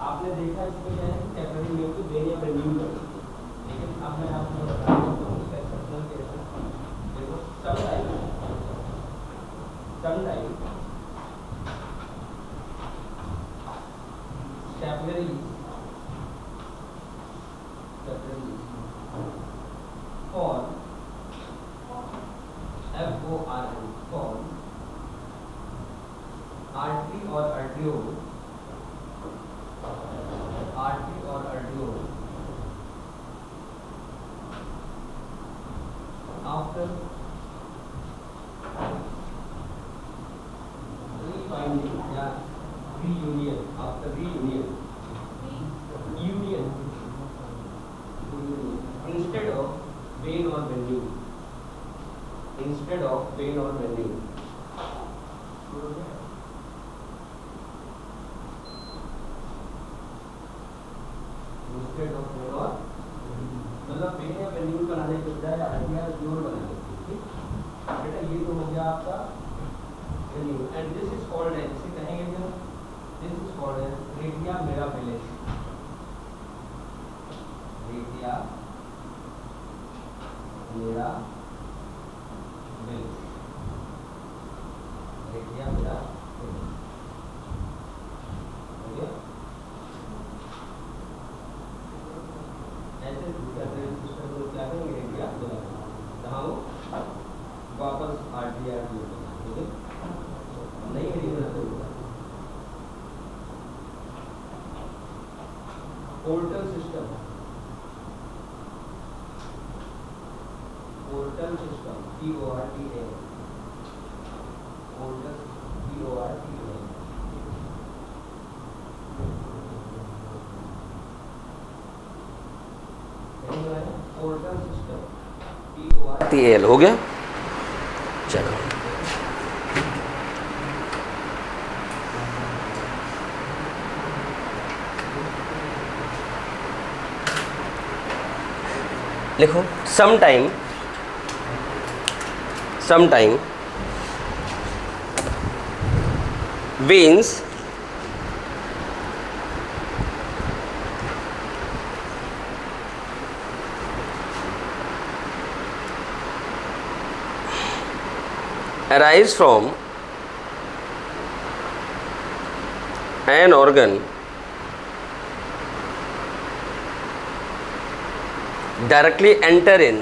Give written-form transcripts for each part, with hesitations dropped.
आपने देखा इसमें क्या है कैपिटल न्यू की वेन या वेन्यू, लेकिन अब मैं आपको बता देता हूँ इसका एक्सेप्शनल केस है। देखो sometime capital for FORN for artery or arteriole after rebinding या reunion, after reunion instead of vein or venues, instead of vein or venues, मतलब वेन या वेन्यूल बनाने के बजाय आर्टिया जोड़ बनाने की। बेटा ये तो हो गया आपका venule and this is called as, इसे कहेंगे क्या, this is called as rete mirabilis, rete mirabilis, rete mirabilis हो गया। ऐसे सिस्टम को क्या करेंगे, रेडिया मिराबिलिस, जहाँ वो वापस आर्टिया नहीं रेडिया portal system, portal system PORTAL, portal PORTAL, portal system PORTAL हो गया। चलो लिखो sometime veins arise from an organ directly enter in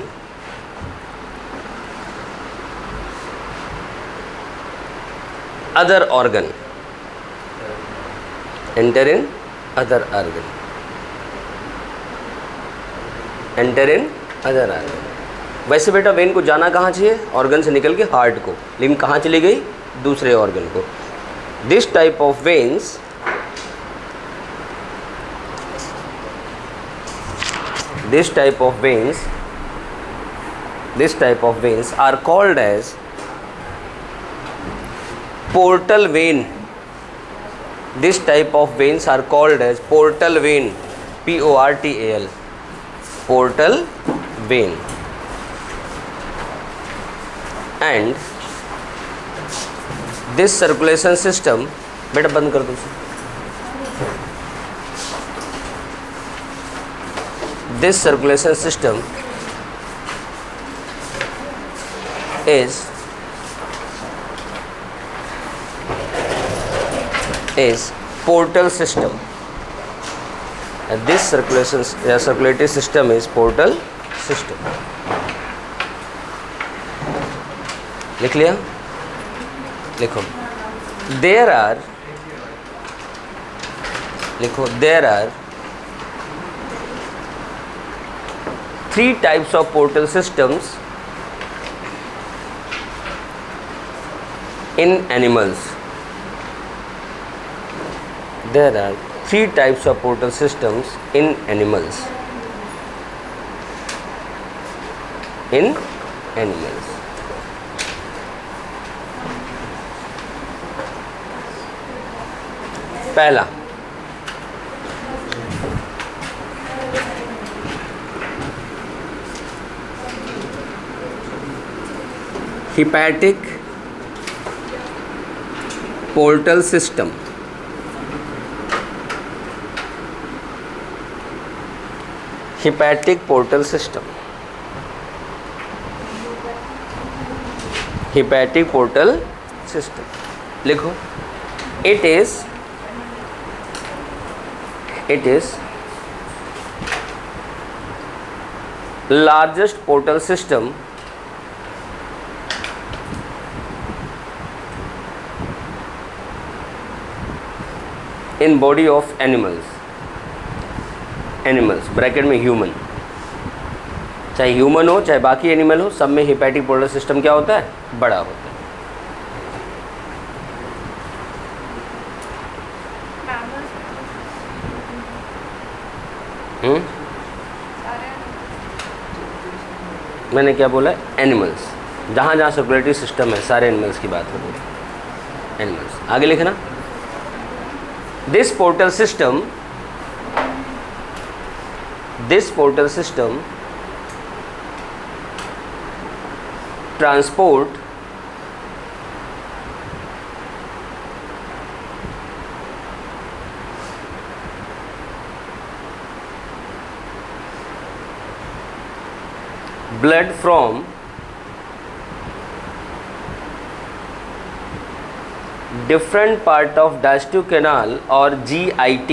other organ, enter in other organ, enter in other organ। वैसे बेटा वेन को जाना कहाँ चाहिए, ऑर्गन से निकल के हार्ट को, लेकिन कहाँ चली गई, दूसरे ऑर्गन को। This type of veins this type of veins are called as portal vein. This type of veins are called as portal vein, PORTAL, portal vein, and this circulation system, बेटा बंद कर दो। This circulation system is portal system, and this circulatory system is portal system। लिख लिया, लिखो there are three types of portal systems in animals. There are three types of portal systems in animals. पहला hepatic portal system, hepatic portal system, hepatic portal system लिखो। It is largest portal system in body of animals bracket में human, चाहे human हो चाहे बाकी animal हो, सब में हिपैटिक पोर्टल सिस्टम क्या होता है, बड़ा होता है। मैंने क्या बोला, एनिमल्स, जहाँ जहाँ सर्कुलेटरी सिस्टम है सारे एनिमल्स की बात हो रही है, एनिमल्स। आगे लिखना, this portal system transport blood from different part of digestive canal or GIT,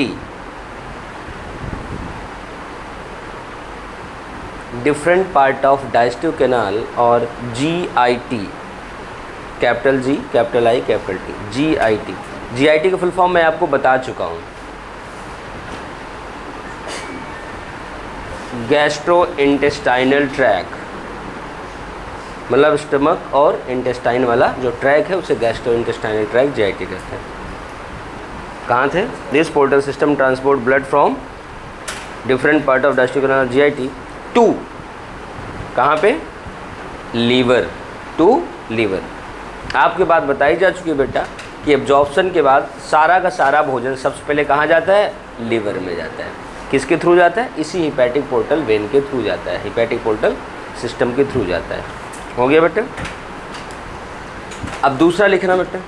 different part of digestive canal और GIT, capital G capital I capital T, GIT। GIT का फुल फॉर्म मैं आपको बता चुका हूँ, गैस्ट्रो इंटेस्टाइनल ट्रैक, मतलब stomach और intestine वाला जो ट्रैक है उसे गैस्ट्रो इंटेस्टाइनल ट्रैक GIT कहते हैं। कहाँ थे, this portal system transport blood from different part of digestive canal GIT to, कहाँ पे, लीवर, टू लीवर। आपके बात बताई जा चुकी है बेटा कि एब्जॉर्प्शन के बाद सारा का सारा भोजन सबसे पहले कहाँ जाता है, लीवर में जाता है। किसके थ्रू जाता है, इसी हिपैटिक पोर्टल वेन के थ्रू जाता है, हिपैटिक पोर्टल सिस्टम के थ्रू जाता है। हो गया बेटा। अब दूसरा लिखना बेटा,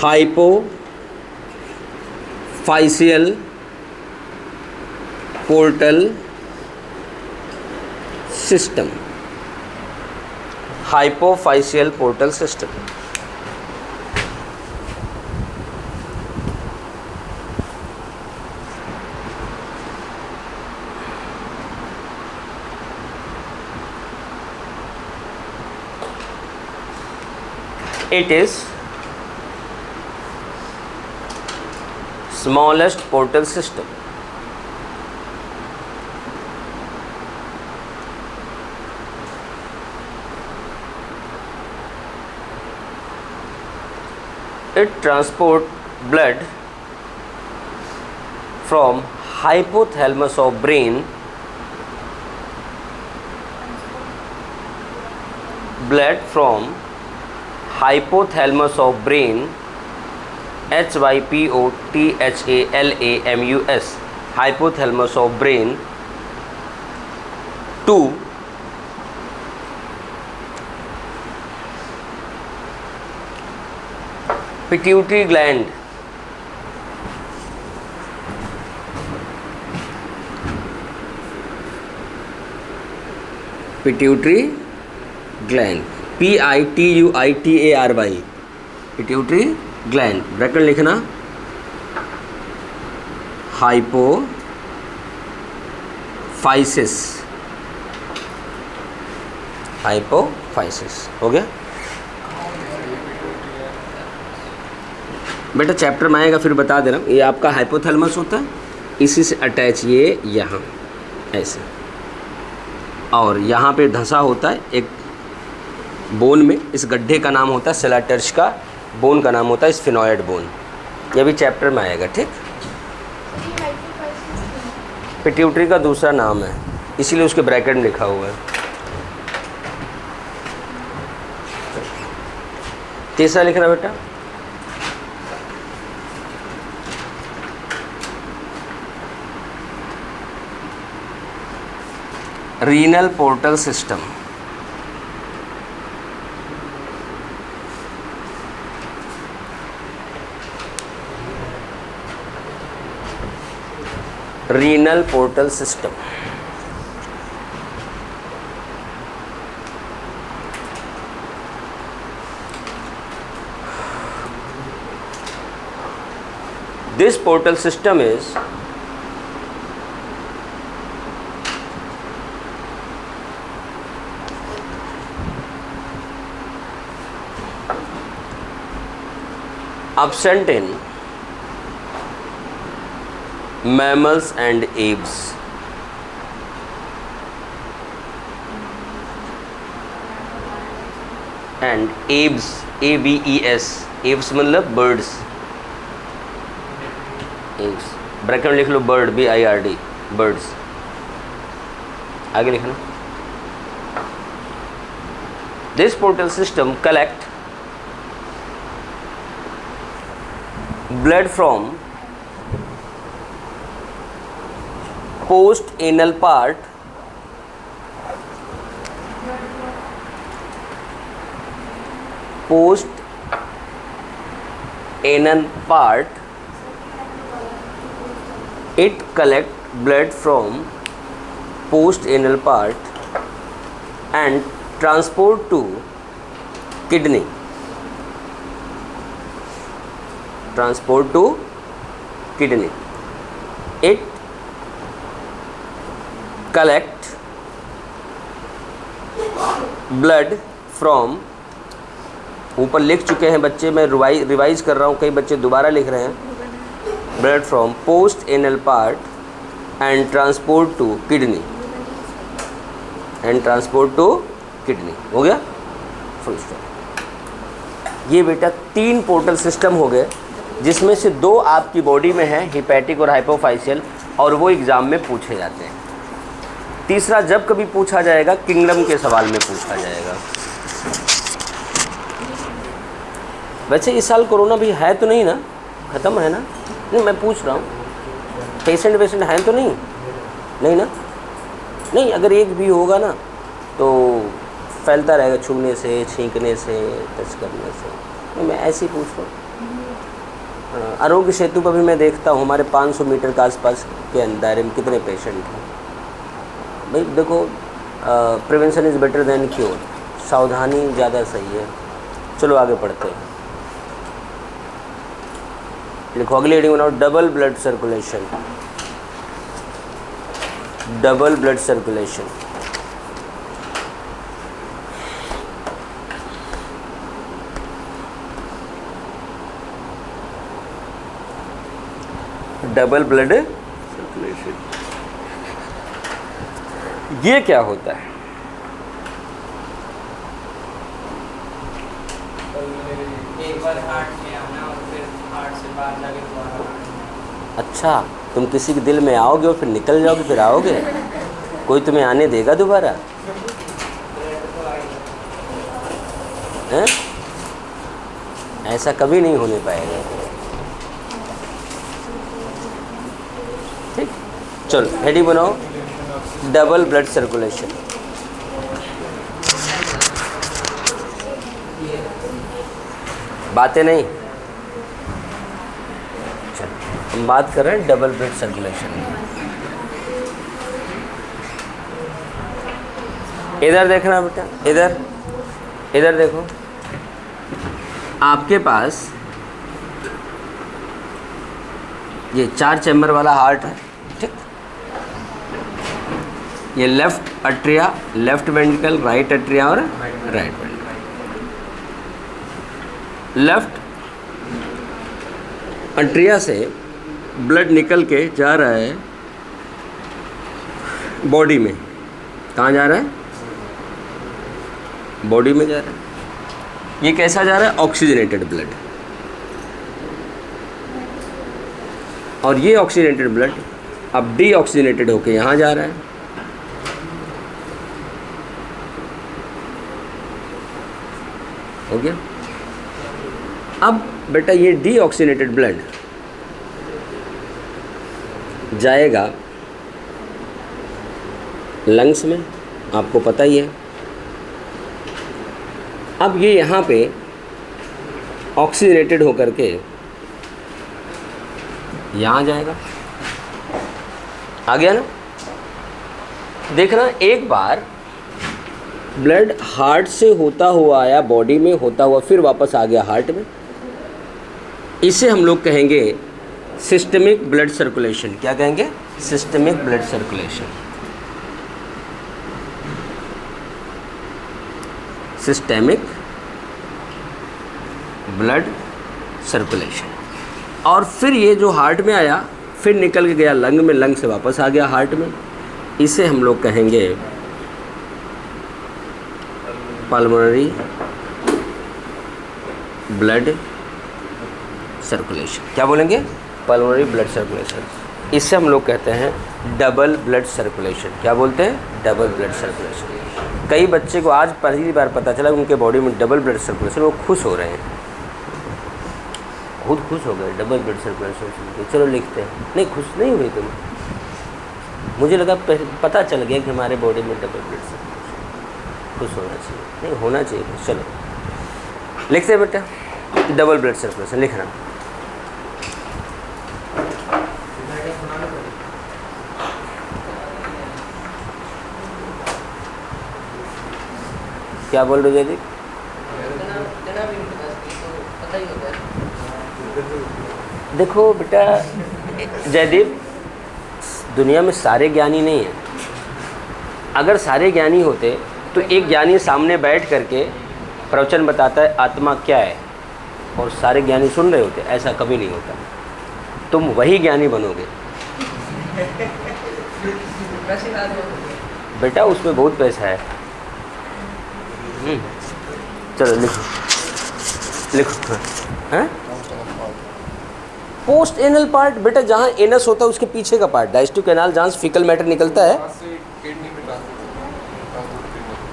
hypophysial portal system, hypophysial portal system. It is smallest portal system. It transport blood from hypothalamus of brain, blood from hypothalamus of brain, hypothalamus, hypothalamus of brain to pituitary gland, pituitary gland, PITUITARY, pituitary gland, bracket लिखना, hypophysis, hypophysis. हो गया बेटा, chapter में आएगा फिर बता दे रहा हूँ। ये आपका हाइपोथैलेमस होता है, इसी से अटैच ये यहाँ ऐसे, और यहाँ पे धंसा होता है एक बोन में, इस गड्ढे का नाम होता है सेलाटर्च, का बोन का नाम होता है स्फिनॉइड बोन। ये भी चैप्टर में आएगा, ठीक। पिट्यूटरी का दूसरा नाम है, इसीलिए उसके ब्रैकेट में लिखा हुआ है। तीसरा लिखना बेटा, renal portal system, renal portal system. This portal system is absent in mammals and apes. And apes, ABES, apes मतलब birds, apes, ब्रैकेट में लिख लो bird, BIRD, birds, आगे लिखना। This portal system collect blood from post anal part it collect blood from post anal part and transport to kidney, it collect blood from, ऊपर लिख चुके हैं बच्चे, मैं रिवाइज कर रहा हूँ, कई बच्चे दोबारा लिख रहे हैं, blood from post anal part and transport to kidney, हो गया, फुल स्टॉप। ये बेटा 3 पोर्टल सिस्टम हो गए, जिसमें से 2 आपकी बॉडी में है, हिपैटिक और हाइपोफाइशियल, और वो एग्ज़ाम में पूछे जाते हैं। तीसरा जब कभी पूछा जाएगा, किंगडम के सवाल में पूछा जाएगा। वैसे इस साल कोरोना भी है तो नहीं ना, ख़त्म है ना? नहीं, मैं पूछ रहा हूँ, पेशेंट हैं तो नहीं ना? नहीं, अगर एक भी होगा ना तो फैलता रहेगा, छूने से, छींकने से, टच करने से। नहीं, मैं ऐसे ही पूछ रहा हूँ। आरोग्य सेतु पर भी मैं देखता हूँ हमारे 500 मीटर के आसपास के दायरे में कितने पेशेंट हैं। भाई देखो, prevention is better than cure, सावधानी ज़्यादा सही है। चलो आगे पढ़ते हैं, लिखो अगली हेडिंग बनाओ, double blood circulation. Double blood circulation, double blood circulation, ये क्या होता है? एक बार हार्ट में आना और फिर हार्ट से बाहर जाके दोबारा आना। अच्छा, तुम किसी के दिल में आओगे और फिर निकल जाओगे, फिर आओगे? कोई तुम्हें आने देगा दोबारा? हैं? ऐसा कभी नहीं होने पाएगा। ठीक, चलो हेडिंग बनाओ, डबल ब्लड सर्कुलेशन। बातें नहीं, चलो हम बात कर रहे हैं डबल ब्लड सर्कुलेशन। इधर देखना बेटा, इधर देखो, आपके पास ये 4 चैम्बर वाला हार्ट है, ठीक? ये left Atria, left ventricle, right Atria और राइट वेंट्रिकल। लेफ्ट अट्रिया से ब्लड निकल के जा रहा है बॉडी में। कहाँ जा रहा है? बॉडी में जा रहा है। ये कैसा जा रहा है? Oxygenated blood. और ये ऑक्सीजनेटेड ब्लड अब डीऑक्सीजनेटेड होके यहाँ जा रहा है। हो गया? अब बेटा ये डीऑक्सीजनेटेड ब्लड जाएगा लंग्स में, आपको पता ही है। अब ये यहाँ पे ऑक्सीजनेटेड होकर के यहाँ जाएगा। आ गया ना? देखना एक बार ब्लड हार्ट से होता हुआ आया बॉडी में, होता हुआ फिर वापस आ गया हार्ट में, इसे हम लोग कहेंगे सिस्टमिक ब्लड सर्कुलेशन। क्या कहेंगे? Systemic blood circulation. Systemic blood circulation. और फिर ये जो हार्ट में आया फिर निकल के गया लंग में, लंग से वापस आ गया हार्ट में, इसे हम लोग कहेंगे पल्मोनरी ब्लड सर्कुलेशन। क्या बोलेंगे? Pulmonary blood circulation. इससे हम लोग कहते हैं डबल ब्लड सर्कुलेशन। क्या बोलते हैं? Double blood circulation. कई बच्चे को आज पहली बार पता चला उनके बॉडी में डबल ब्लड सर्कुलेशन, वो खुश हो रहे हैं, बहुत खुश हो गए डबल ब्लड सर्कुलेशन सुन के। चलो लिखते हैं। नहीं, खुश नहीं हुई तुम? मुझे लगा पता चल गया कि हमारे बॉडी में डबल ब्लड सर्कुलेशन, खुश होना चाहिए। नहीं, होना चाहिए। चलो लिखते हैं बेटा, डबल ब्लड सर्कुलेशन लिखना। क्या बोल रहे हो जयदीप? देखो बेटा जयदीप, दुनिया में सारे ज्ञानी नहीं हैं। अगर सारे ज्ञानी होते तो एक ज्ञानी सामने बैठ करके प्रवचन बताता है आत्मा क्या है, और सारे ज्ञानी सुन रहे होते। ऐसा कभी नहीं होता। तुम वही ज्ञानी बनोगे बेटा, उसमें बहुत पैसा है। चलो लिखो लिखो। हैं? पोस्ट एनल पार्ट बेटा, जहाँ एनस होता है उसके पीछे का पार्ट, डाइजेस्टिव कैनाल, जहाँ से फीकल मैटर निकलता है।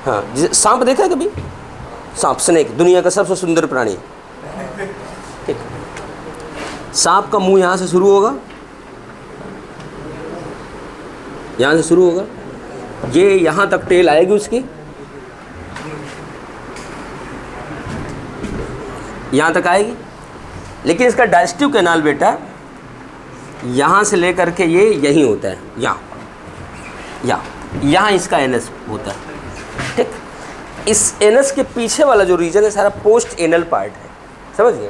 हाँ, सांप देखा है कभी? सांप, स्नेक, दुनिया का सबसे सुंदर प्राणी। ठीक, सांप का मुंह यहाँ से शुरू होगा, यहाँ से शुरू होगा, ये यहाँ तक टेल आएगी उसकी, यहाँ तक आएगी। लेकिन इसका डाइजेस्टिव कैनाल बेटा यहाँ से लेकर के ये यहीं होता है, यहाँ इसका एनस होता है। ठीक, इस एनस के पीछे वाला जो रीजन है सारा पोस्ट एनल पार्ट है, समझ गए?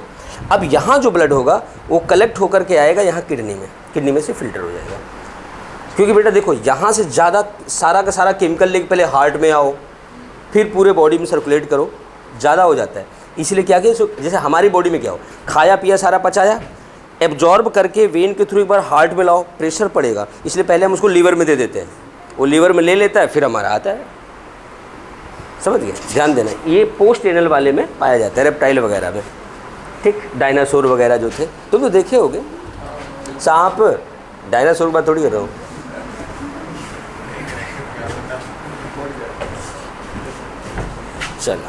अब यहाँ जो ब्लड होगा वो कलेक्ट होकर के आएगा यहाँ किडनी में से फिल्टर हो जाएगा। क्योंकि बेटा देखो, यहाँ से ज़्यादा सारा का सारा केमिकल लेके पहले हार्ट में आओ, फिर पूरे बॉडी में सर्कुलेट करो, ज़्यादा हो जाता है। इसलिए क्या किया, जैसे हमारी बॉडी में क्या हो, खाया पिया सारा पचाया, एब्जॉर्ब करके वेन के थ्रू एक बार हार्ट में लाओ, प्रेशर पड़ेगा, इसलिए पहले हम उसको लीवर में दे देते हैं, वो लीवर में ले लेता है, फिर हमारा आता है। समझ गए? ध्यान देना, ये पोस्ट एनल वाले में पाया जाता है, रेप्टाइल वगैरह में। ठीक, डायनासोर वगैरह जो थे, तुम तो देखे होगे। सांप, डायनासोर की बात थोड़ी कर रहा हूँ। चलो,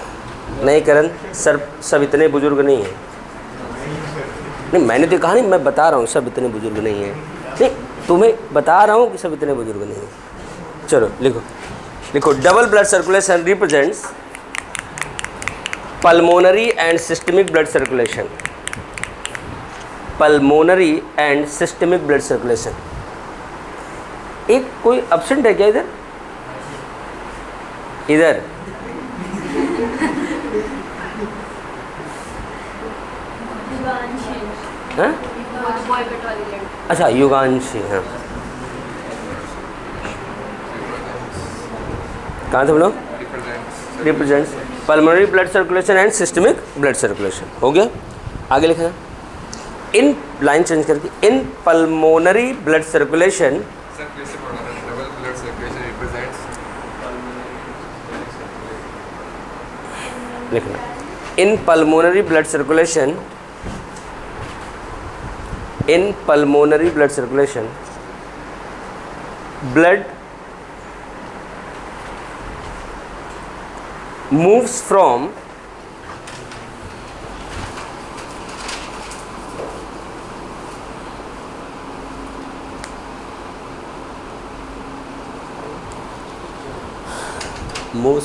नहीं करण सर, सब इतने बुजुर्ग नहीं हैं। नहीं, मैंने तो कहा नहीं, मैं बता रहा हूँ सब इतने बुजुर्ग नहीं हैं। नहीं, तुम्हें बता रहा हूँ कि सब इतने बुजुर्ग नहीं हैं। चलो लिखो लिखो, double blood circulation represents pulmonary and systemic blood circulation. Pulmonary and systemic blood circulation. एक कोई एब्सेंट है क्या इधर? इधर हाँ? अच्छा, युगांशी। हाँ, कहाँ थे हम लोग? Represents pulmonary blood circulation and systemic blood circulation. हो गया, आगे लिखना। इन लाइन चेंज करके, इन पल्मोनरी ब्लड सर्कुलेशन लिखना। In pulmonary blood circulation, in pulmonary blood circulation, blood moves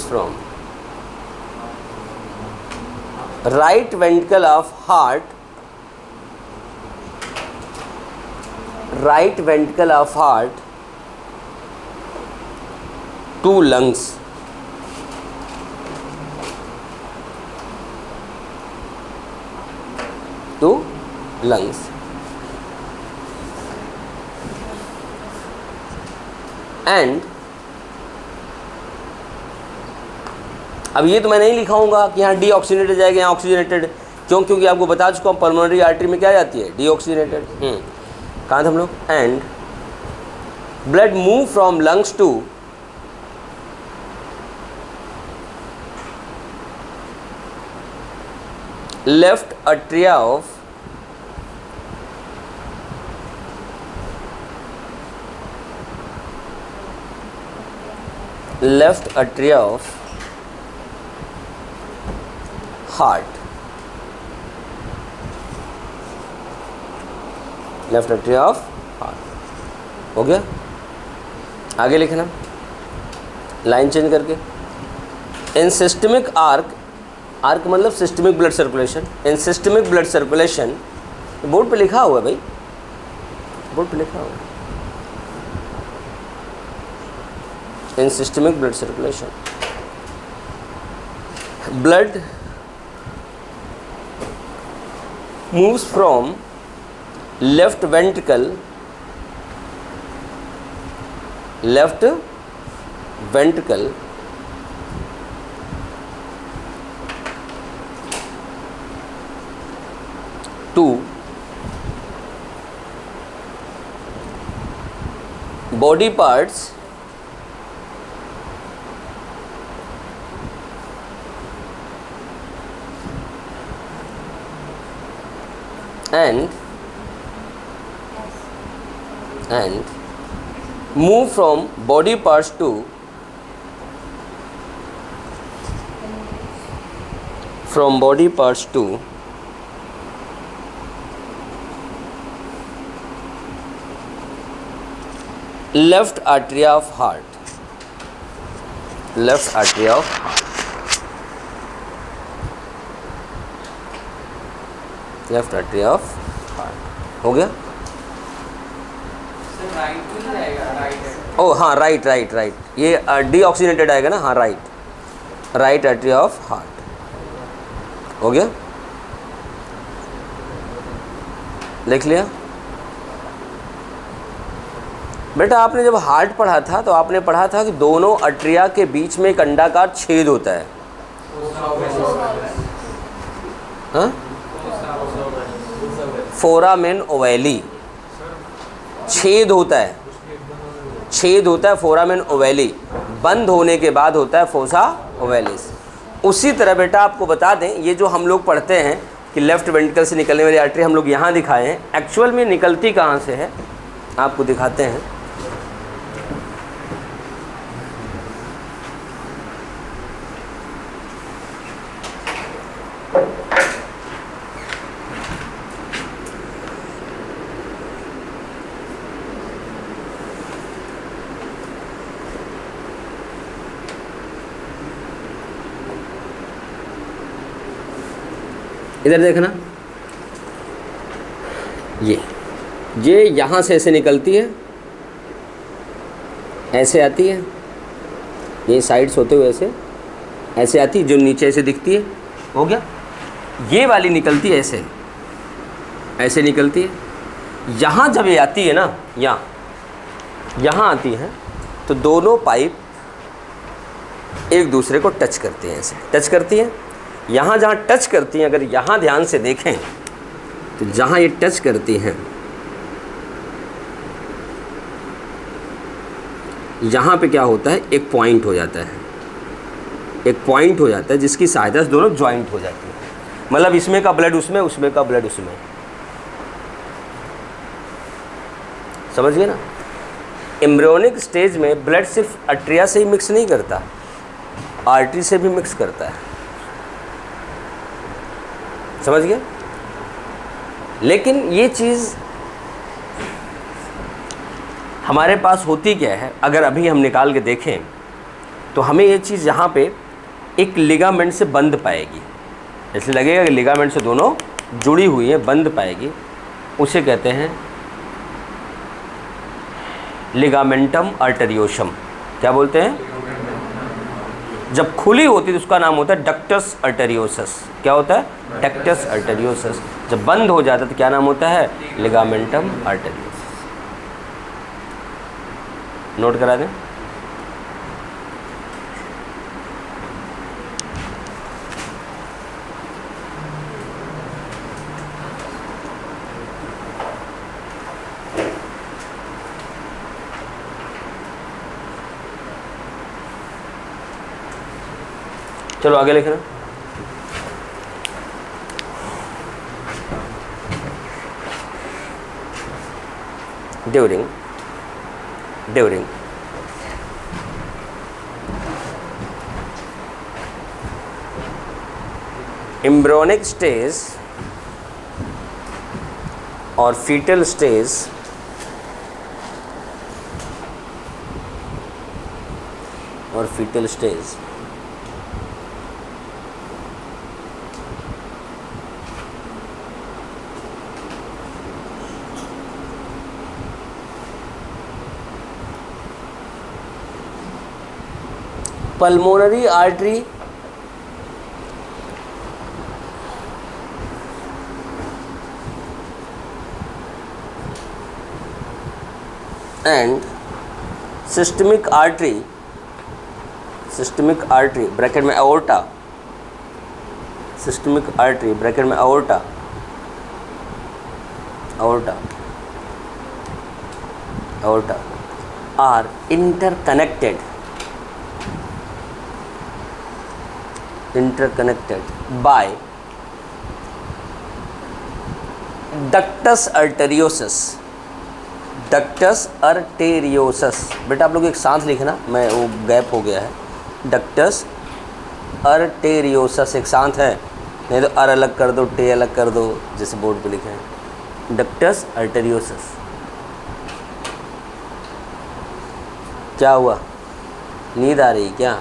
from right ventricle of heart, right ventricle of heart to lungs, to lungs. And अब ये तो मैं नहीं लिखाऊंगा कि यहाँ deoxygenated जाएगा, यहाँ ऑक्सीजनेटेड, क्यों? क्योंकि आपको बता चुका हूँ पल्मोनरी आर्टरी में क्या जाती है, डीऑक्सीजनेटेड। कहाँ थे हम लोग? And blood move from lungs to left atria of heart, left atria of heart. हो गया? आगे लिखना लाइन चेंज करके। इन सिस्टमिक आर्क मतलब systemic blood circulation, in systemic blood circulation, board पे लिखा हुआ है भाई, बोर्ड पे लिखा हुआ है। In systemic blood circulation blood moves from left ventricle to body parts and move from body parts to left artery of heart, left artery of heart, left artery of heart. हो गया? Sir right में जाएगा, right. ओ हाँ, right, ये deoxygenated आएगा ना, हाँ right artery of heart. हो गया? लिख लिया बेटा? आपने जब हार्ट पढ़ा था तो आपने पढ़ा था कि दोनों अट्रिया के बीच में एक अंडाकार छेद होता है। हाँ, फोरामेन ओवैली छेद होता है फोरामेन ओवैली, बंद होने के बाद होता है फोसा ओवैलिस। उसी तरह बेटा आपको बता दें, ये जो हम लोग पढ़ते हैं कि लेफ्ट वेंट्रिकल से निकलने वाली आर्टरी हम लोग यहाँ दिखाए हैं, एक्चुअल में निकलती कहाँ से है आपको दिखाते हैं। इधर देखना, ये यहाँ से ऐसे निकलती है, ऐसे आती है, ये साइड्स होते हुए ऐसे आती है, जो नीचे ऐसे दिखती है। हो गया? ये वाली निकलती है ऐसे निकलती है। यहाँ जब ये आती है ना, यहाँ आती है, तो दोनों पाइप एक दूसरे को टच करते हैं, ऐसे टच करती हैं। यहाँ जहाँ टच करती हैं, अगर यहाँ ध्यान से देखें तो जहाँ ये टच करती हैं, यहाँ पे क्या होता है, एक पॉइंट हो जाता है, जिसकी सहायता से दोनों ज्वाइंट हो जाती है। मतलब इसमें का ब्लड उसमें, उसमें का ब्लड उसमें। समझ गए ना? एम्ब्रियोनिक स्टेज में ब्लड सिर्फ अट्रिया से ही मिक्स नहीं करता, आर्टरी से भी मिक्स करता है। समझ गए? लेकिन ये चीज़ हमारे पास होती क्या है, अगर अभी हम निकाल के देखें तो हमें ये चीज़ यहाँ पे एक लिगामेंट से बंध पाएगी, इसलिए लगेगा कि लिगामेंट से दोनों जुड़ी हुई है, बंध पाएगी। उसे कहते हैं लिगामेंटम आर्टेरियोसम। क्या बोलते हैं? जब खुली होती है तो उसका नाम होता है डक्टस अर्टेरियोसस। क्या होता है? डक्टस अर्टेरियोसस। जब बंद हो जाता है तो क्या नाम होता है? लिगामेंटम अर्टेरियोसस। नोट करा दें। चलो आगे लिखना। ड्यूरिंग एम्ब्रियोनिक स्टेज और foetal stage pulmonary artery and systemic artery bracket में aorta, systemic artery ब्रैकेट में aorta are interconnected by ductus arteriosus। बेटा आप लोग एक साथ लिखना, मैं वो गैप हो गया है। डक्टस अर्टेरियोसस एक साथ है, नहीं तो अर अलग कर दो, टे अलग कर दो, जैसे बोर्ड पे लिखे हैं। डक्टस अर्टेरियोसस। क्या हुआ? नींद आ रही क्या?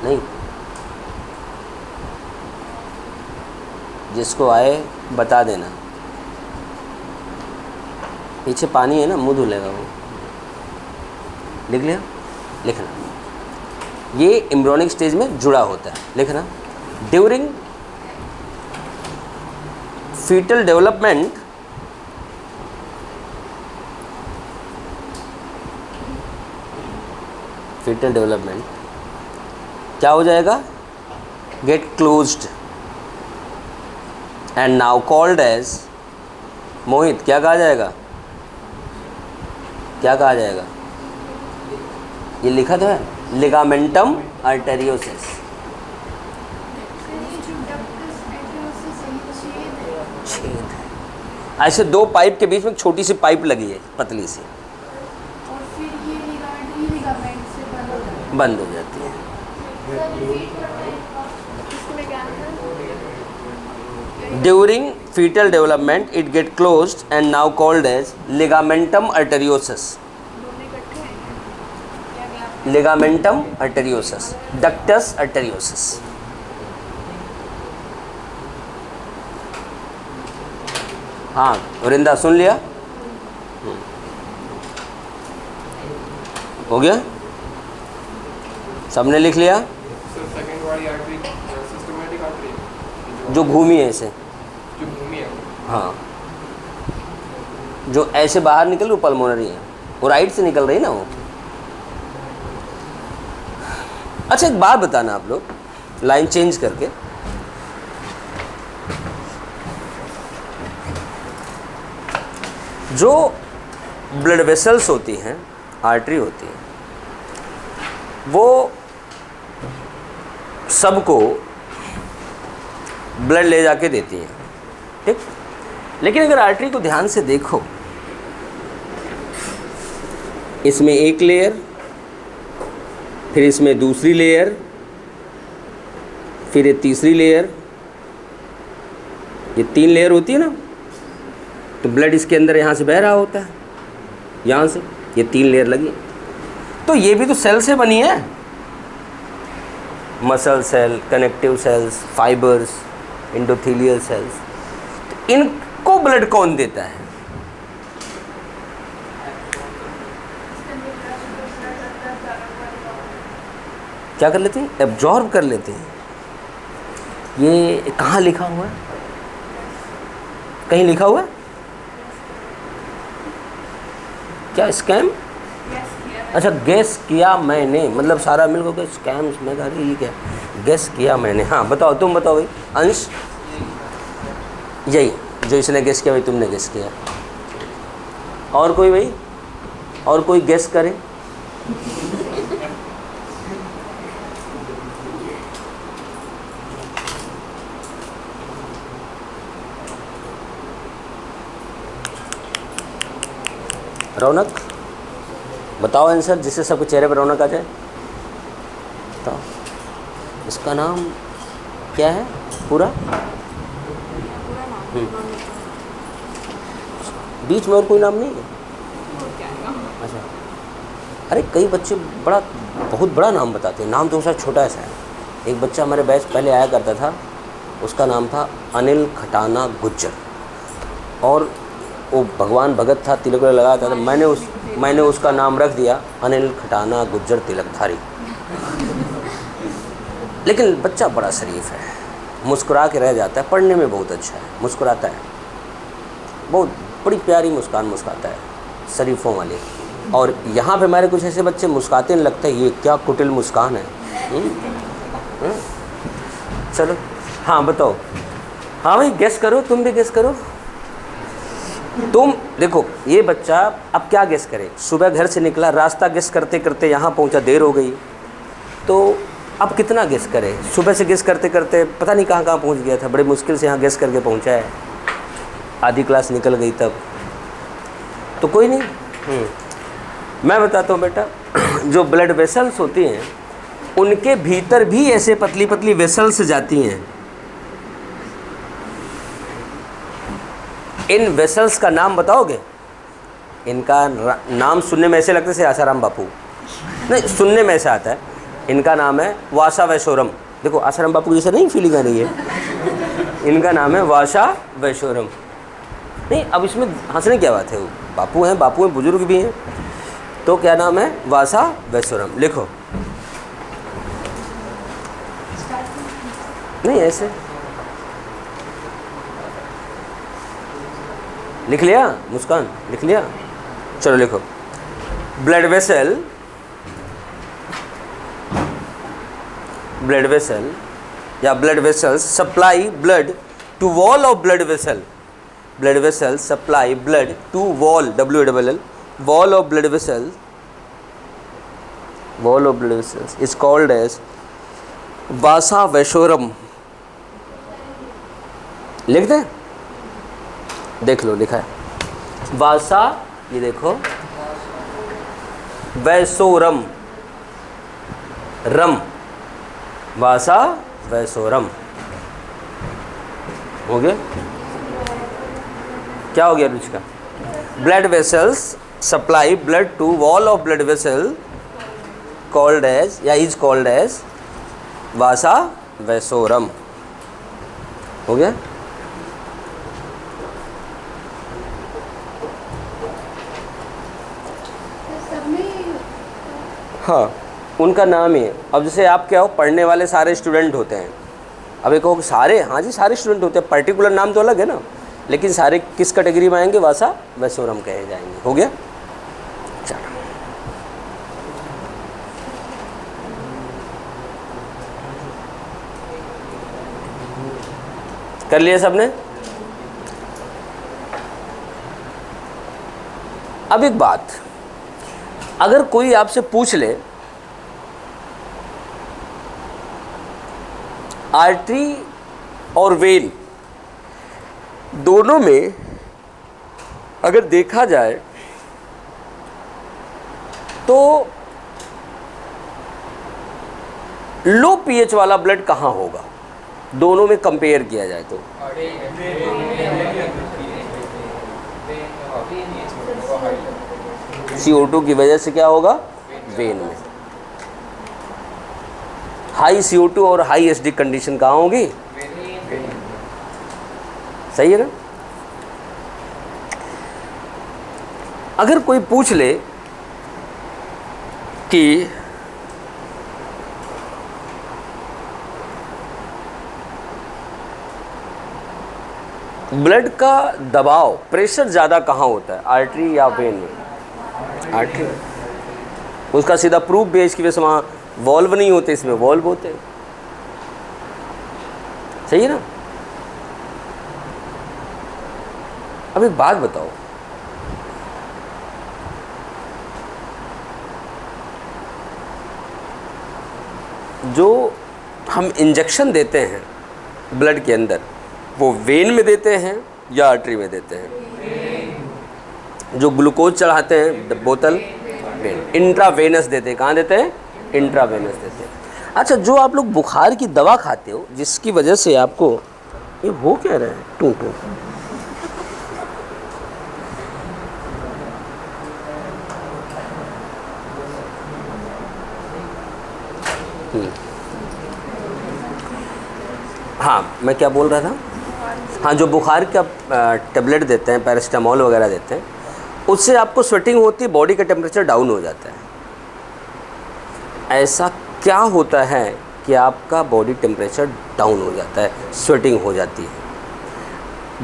नहीं, जिसको आए बता देना। पीछे पानी है ना, मुंह धुलेगा वो। लिख लिया? लिखना। ये एम्ब्रियोनिक स्टेज में जुड़ा होता है, लिखना। ड्यूरिंग फीटल डेवलपमेंट क्या हो जाएगा? Gate closed and now called as, Mohit क्या कहा जाएगा? ये लिखा तो है, लिगामेंटम अर्टेरियोसस। छेद है, ऐसे दो पाइप के बीच में छोटी सी पाइप लगी है, पतली सी, और फिर ये लिगामेंट से बंद हो जाती है। During fetal development, it get closed and now called as ligamentum arteriosus. Ductus arteriosus. हाँ वृंदा सुन लिया? हो गया? सबने लिख लिया? सेकंड वाली आर्टरी सिस्टमैटिक आर्टरी जो घूमी है ऐसे, हाँ, जो ऐसे बाहर निकल, वो पल्मोनरी है, वो राइट से निकल रही ना वो। अच्छा एक बात बताना आप लोग, लाइन चेंज करके, जो ब्लड वेसल्स होती हैं, आर्टरी होती है, वो सबको ब्लड ले जाके देती हैं, ठीक। लेकिन अगर आर्टरी को ध्यान से देखो, इसमें एक लेयर, फिर इसमें दूसरी लेयर, फिर ये तीसरी लेयर, ये 3 लेयर होती है ना, तो ब्लड इसके अंदर यहाँ से बह रहा होता है, यहाँ से ये 3 लेयर लगी। तो ये भी तो सेल से बनी है, muscle cell, connective cells, fibres, endothelial cells. तो इनको ब्लड कौन देता है? क्या कर लेते हैं? एब्जॉर्ब कर लेते हैं। ये कहाँ लिखा हुआ है? कहीं लिखा हुआ है क्या? स्कैम? अच्छा, गेस किया मैंने, मतलब सारा मिल गया स्कैम्स। मैं कहा ये क्या? गेस किया मैंने। हाँ बताओ, तुम बताओ भाई अंश। यही जो इसने गेस किया भाई, तुमने गेस किया। और कोई भाई? और कोई गेस करे? रौनक बताओ आंसर, जिससे सबके चेहरे पर रौनक आ जाए। बताओ इसका नाम क्या है पूरा? बीच में और कोई नाम नहीं है? अच्छा, अरे कई बच्चे बहुत बड़ा नाम बताते हैं। नाम तो उसका छोटा सा है। एक बच्चा हमारे बैच पहले आया करता था, उसका नाम था अनिल खटाना गुज्जर, और वो भगवान भगत था, तिलक लगाता था। मैंने उसका नाम रख दिया अनिल खटाना गुज्जर तिलकधारी। लेकिन बच्चा बड़ा शरीफ है, मुस्कुरा के रह जाता है, पढ़ने में बहुत अच्छा है, मुस्कुराता है, बहुत बड़ी प्यारी मुस्कान मुस्काता है, शरीफों वाले। और यहाँ पे हमारे कुछ ऐसे बच्चे मुस्काते नहीं, लगता है ये क्या कुटिल मुस्कान है। चलो हाँ बताओ। हाँ भाई गेस करो, तुम भी गेस करो। तुम देखो ये बच्चा अब क्या गेस करे? सुबह घर से निकला, रास्ता गेस करते करते यहाँ पहुँचा, देर हो गई, तो अब कितना गेस करे? सुबह से गेस करते करते पता नहीं कहाँ पहुँच गया था, बड़े मुश्किल से यहाँ गेस करके पहुँचा है, आधी क्लास निकल गई तब। तो कोई नहीं, मैं बताता हूँ बेटा, जो ब्लड वेसल्स होती हैं उनके भीतर भी ऐसे पतली पतली वेसल्स जाती हैं। इन वेसल्स का नाम बताओगे? इनका नाम सुनने में ऐसे लगता है आसाराम बापू, नहीं सुनने में ऐसा आता है। इनका नाम है वासा वैशोरम। देखो आसाराम बापू जैसे नहीं फीलिंग आ रही है। इनका नाम है वासा वैशोरम। नहीं अब इसमें हंसने क्या बात है, वो बापू हैं, बुजुर्ग भी हैं, तो क्या नाम है? वासा वैशोरम। लिखो। नहीं ऐसे लिख लिया? मुस्कान लिख लिया? चलो लिखो। ब्लड वेसल या blood vessels supply blood to wall of blood vessel. Blood vessels supply blood to wall, WALL, wall of blood vessels is called as vasa vasorum। लिख दे? देख लो लिखा है वासा, ये देखो वैसोरम, रम, वासा वैसोरम। हो गया? क्या हो गया Ruchika? Blood vessels supply blood to wall of blood vessel called as या is called as vasa vasorum. हो गया? हाँ उनका नाम ही है। अब जैसे आप क्या हो, पढ़ने वाले सारे स्टूडेंट होते हैं। अब एक हो सारे, हाँ जी सारे स्टूडेंट होते हैं, पर्टिकुलर नाम तो अलग है ना, लेकिन सारे किस कैटेगरी में आएंगे? वासा वैसोरम कहे जाएंगे। हो गया? चलो कर लिया सबने? अब एक बात, अगर कोई आपसे पूछ ले आर्टरी और वेन दोनों में अगर देखा जाए तो लो पीएच वाला ब्लड कहाँ होगा? दोनों में कंपेयर किया जाए तो CO2 की वजह से क्या होगा? वेन में। हाई CO2 और हाई एसिडिक कंडीशन कहाँ होगी? सही है ना? अगर कोई पूछ ले कि ब्लड का दबाव, प्रेशर ज़्यादा कहाँ होता है, आर्टरी या वेन में? आर्टरी। उसका सीधा प्रूफ भी है, इसकी वजह से वहाँ वॉल्व नहीं होते, इसमें वॉल्व होते हैं। सही है ना? अब एक बात बताओ, जो हम इंजेक्शन देते हैं ब्लड के अंदर, वो वेन में देते हैं या आर्टरी में देते हैं? जो ग्लूकोज चढ़ाते हैं बोतल, वेन, इंट्रावेनस देते हैं। कहाँ देते हैं? इंट्रावेनस देते हैं। अच्छा, जो आप लोग बुखार की दवा खाते हो जिसकी वजह से आपको ये वो कह रहे हैं टू टू, हाँ मैं क्या बोल रहा था, हाँ जो बुखार का टेबलेट देते हैं, पैरासीटामोल वगैरह देते हैं, उससे आपको स्वेटिंग होती है, बॉडी का टेम्परेचर डाउन हो जाता है। ऐसा क्या होता है कि आपका बॉडी टेम्परेचर डाउन हो जाता है, स्वेटिंग हो जाती है?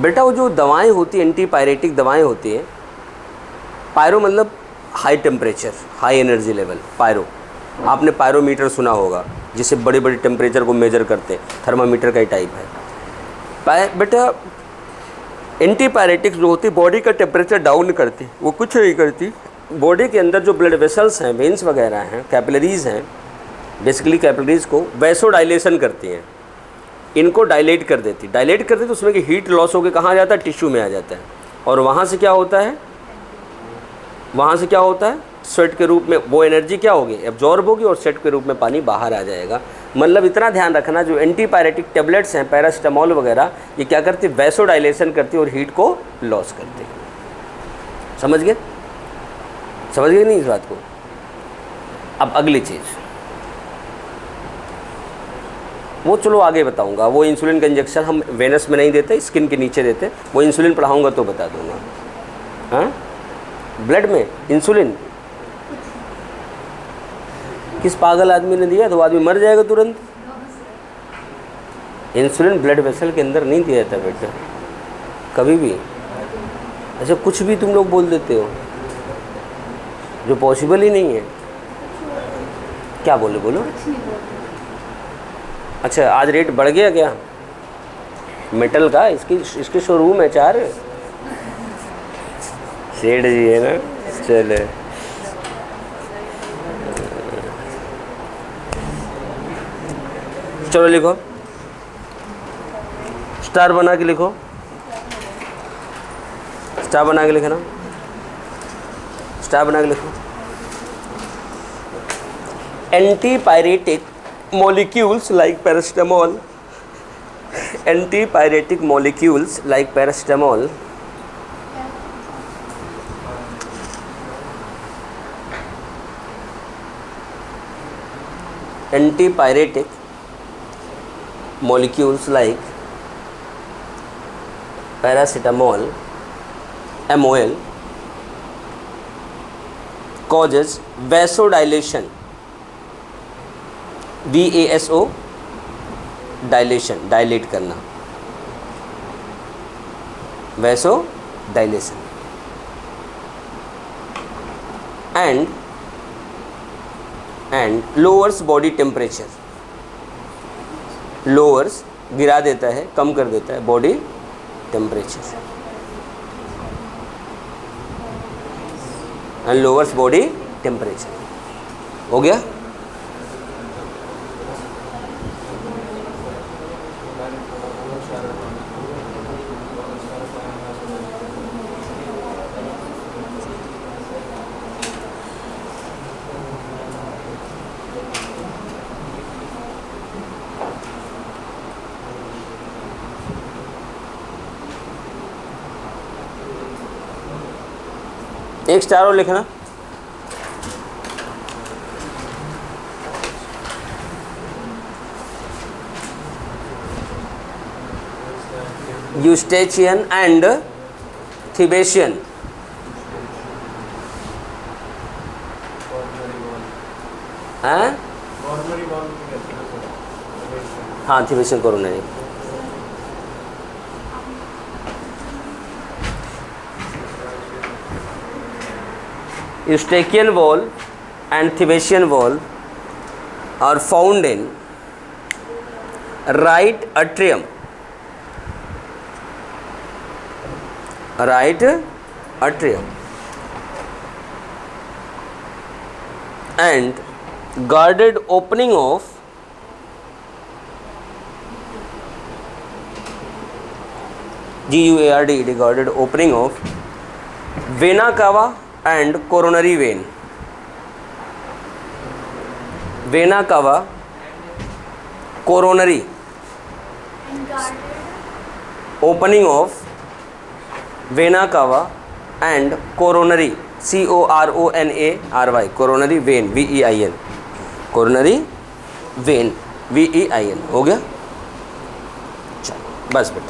बेटा वो जो दवाएं होती हैं, एंटीपायरेटिक दवाएं होती हैं, पायरो मतलब high temperature, high energy level, pyro. आपने पायरोमीटर सुना होगा, जिसे बड़े बड़े टेम्परेचर को मेजर करते हैं, थर्मामीटर का ही टाइप है। बेटा एंटीपायरेटिक्स जो होती है बॉडी का टेम्परेचर डाउन करती, वो कुछ नहीं करती, बॉडी के अंदर जो ब्लड वेसल्स हैं, वेन्स वगैरह हैं, कैपिलरीज हैं, बेसिकली कैपिलरीज को वैसोडाइलेशन करती हैं, इनको डायलेट कर देती। डायलेट करती तो उसमें की हीट लॉस होकर कहाँ आ जाता है? टिश्यू में आ जाता है। और वहाँ से क्या होता है? वहाँ से क्या होता है? स्वेट के रूप में वो एनर्जी क्या होगी? एब्जॉर्ब होगी और स्वेट के रूप में पानी बाहर आ जाएगा। मतलब इतना ध्यान रखना, जो एंटीपायरेटिक टेबलेट्स हैं, पैरासीटामोल वगैरह, ये क्या करती है? वैसोडाइलेशन करती है और हीट को लॉस करती है। समझ गए? समझ गए नहीं इस बात को? अब अगली चीज़ वो चलो आगे बताऊंगा। वो इंसुलिन का इंजेक्शन हम वेनस में नहीं देते, स्किन के नीचे देते, वो इंसुलिन पढ़ाऊंगा तो बता दूंगा। हाँ, ब्लड में इंसुलिन किस पागल आदमी ने दिया? तो वो आदमी मर जाएगा तुरंत। इंसुलिन ब्लड वेसल के अंदर नहीं दिया जाता बेटा, कभी भी। अच्छा, कुछ भी तुम लोग बोल देते हो जो पॉसिबल ही नहीं है। क्या बोले? बोलो। अच्छा, आज रेट बढ़ गया क्या मेटल का? इसके शोरूम है 4 सेठ जी है ना। चले, चलो लिखो, स्टार बना के लिखो, स्टार बना के लिखना, स्टार बना के लिखो। Antipyretic molecules like paracetamol, antipyretic molecules like paracetamol antipyretic molecules like paracetamol, MOL, causes vasodilation, VASO, dilation, dilate करना, vaso dilation, and lowers body temperature, lowers गिरा देता है, कम कर देता है body temperature, and lowers body temperature. हो गया? एक स्टार और लिखना। यूस्टेचियन एंड थिबेशियन, हाँ थिबेशियन coronary. eustachian valve and Thebesian valve are found in right atrium, and guarded opening of GUARD, guarded opening of vena cava and coronary vein. Vena cava, coronary, And guarded. opening of vena cava and coronary, CORONARY, coronary vein, VEIN, coronary vein, VEIN. हो गया? चलो बस बेटा.